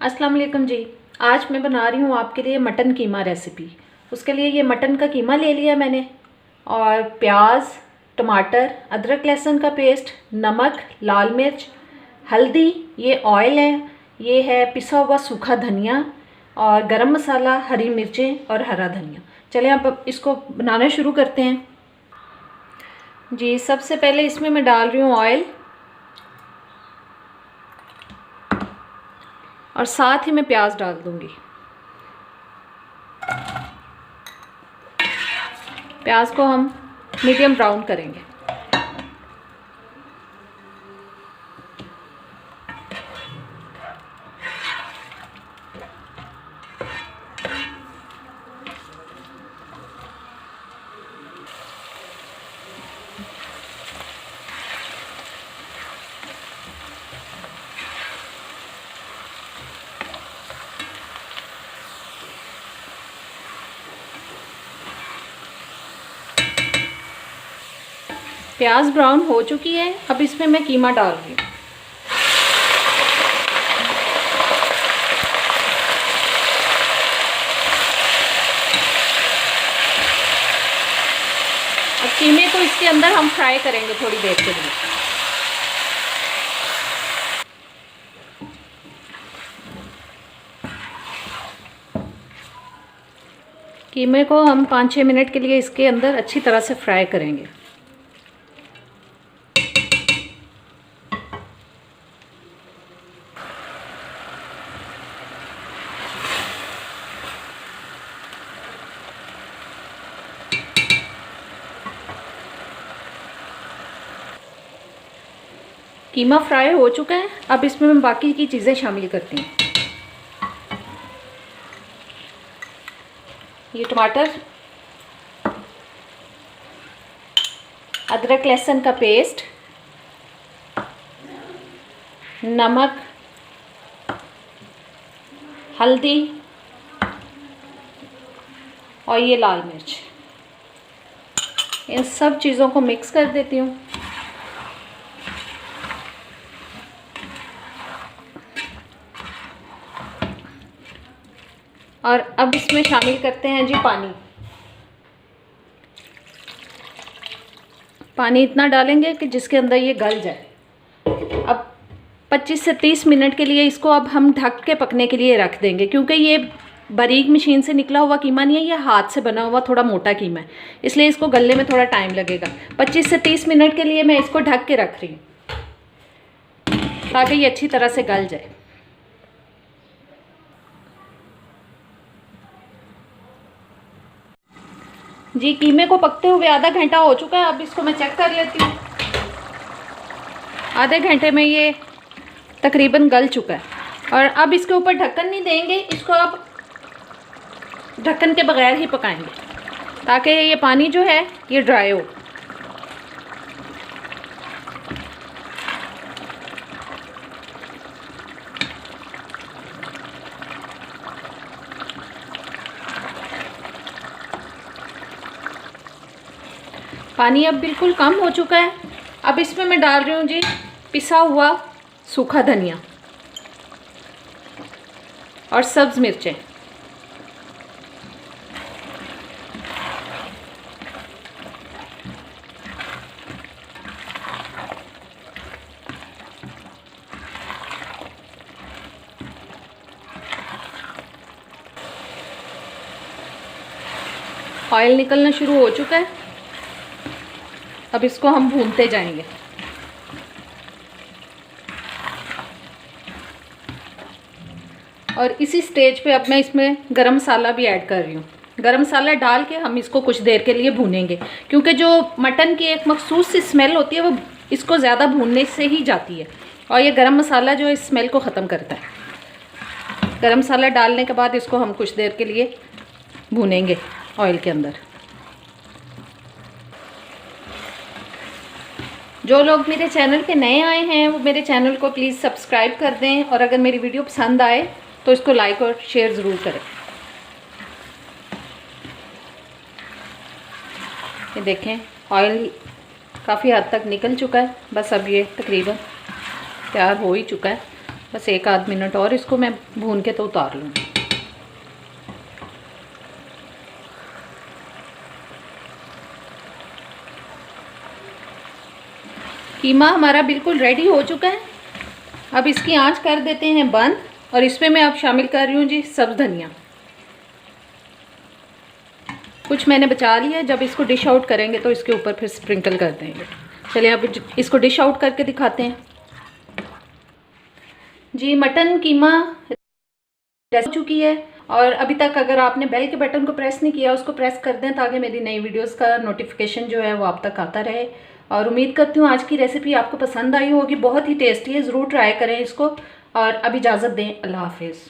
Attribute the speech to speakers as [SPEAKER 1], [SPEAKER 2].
[SPEAKER 1] अस्सलाम वालेकुम जी। आज मैं बना रही हूँ आपके लिए मटन कीमा रेसिपी। उसके लिए ये मटन का कीमा ले लिया मैंने, और प्याज, टमाटर, अदरक लहसुन का पेस्ट, नमक, लाल मिर्च, हल्दी, ये ऑयल है, ये है पिसा हुआ सूखा धनिया और गरम मसाला, हरी मिर्चें और हरा धनिया। चलें अब इसको बनाना शुरू करते हैं जी। सबसे पहले इसमें मैं डाल रही हूँ ऑयल, और साथ ही मैं प्याज डाल दूंगी। प्याज को हम मीडियम ब्राउन करेंगे। प्याज ब्राउन हो चुकी है, अब इसमें मैं कीमा डाल रही हूँ। अब कीमे को इसके अंदर हम फ्राई करेंगे थोड़ी देर के लिए। कीमे को हम 5-6 मिनट के लिए इसके अंदर अच्छी तरह से फ्राई करेंगे। कीमा फ्राई हो चुका है, अब इसमें मैं बाकी की चीज़ें शामिल करती हूँ। ये टमाटर, अदरक लहसुन का पेस्ट, नमक, हल्दी और ये लाल मिर्च, इन सब चीज़ों को मिक्स कर देती हूँ। और अब इसमें शामिल करते हैं जी पानी। पानी इतना डालेंगे कि जिसके अंदर ये गल जाए। अब 25 से 30 मिनट के लिए इसको अब हम ढक के पकने के लिए रख देंगे, क्योंकि ये बारीक मशीन से निकला हुआ कीमा नहीं है, ये हाथ से बना हुआ थोड़ा मोटा कीमा है, इसलिए इसको गलने में थोड़ा टाइम लगेगा। 25 से 30 मिनट के लिए मैं इसको ढक के रख रही हूँ ताकि ये अच्छी तरह से गल जाए। जी, कीमे को पकते हुए आधा घंटा हो चुका है, अब इसको मैं चेक कर लेती हूँ। आधे घंटे में ये तकरीबन गल चुका है, और अब इसके ऊपर ढक्कन नहीं देंगे, इसको अब ढक्कन के बगैर ही पकाएंगे ताकि ये पानी जो है ये ड्राई हो। पानी अब बिल्कुल कम हो चुका है। अब इसमें मैं डाल रही हूँ जी पिसा हुआ सूखा धनिया और सब्ज मिर्चें। ऑयल निकलना शुरू हो चुका है, अब इसको हम भूनते जाएंगे। और इसी स्टेज पे अब मैं इसमें गरम मसाला भी ऐड कर रही हूँ। गरम मसाला डाल के हम इसको कुछ देर के लिए भूनेंगे, क्योंकि जो मटन की एक मखसूस सी स्मेल होती है वो इसको ज़्यादा भूनने से ही जाती है, और ये गरम मसाला जो इस स्मेल को ख़त्म करता है। गरम मसाला डालने के बाद इसको हम कुछ देर के लिए भूनेंगे ऑयल के अंदर। जो लोग मेरे चैनल पे नए आए हैं वो मेरे चैनल को प्लीज़ सब्सक्राइब कर दें, और अगर मेरी वीडियो पसंद आए तो इसको लाइक और शेयर ज़रूर करें। ये देखें ऑयल काफ़ी हद तक निकल चुका है, बस अब ये तकरीबन तैयार हो ही चुका है। बस 1 आध मिनट और इसको मैं भून के तो उतार लूँगी। कीमा हमारा बिल्कुल रेडी हो चुका है। अब इसकी आंच कर देते हैं बंद और इसमें मैं अब शामिल कर रही हूँ जी सब्ज़ धनिया। कुछ मैंने बचा लिया है, जब इसको डिश आउट करेंगे तो इसके ऊपर फिर स्प्रिंकल कर देंगे। चलिए अब इसको डिश आउट करके दिखाते हैं जी। मटन कीमा हो चुकी है और अभी तक अगर आपने बेल के बटन को प्रेस नहीं किया उसको प्रेस कर दें ताकि मेरी नई वीडियोस का नोटिफिकेशन जो है वो आप तक आता रहे। और उम्मीद करती हूँ आज की रेसिपी आपको पसंद आई होगी, बहुत ही टेस्टी है, ज़रूर ट्राई करें इसको। और अब इजाज़त दें, अल्लाह हाफिज़।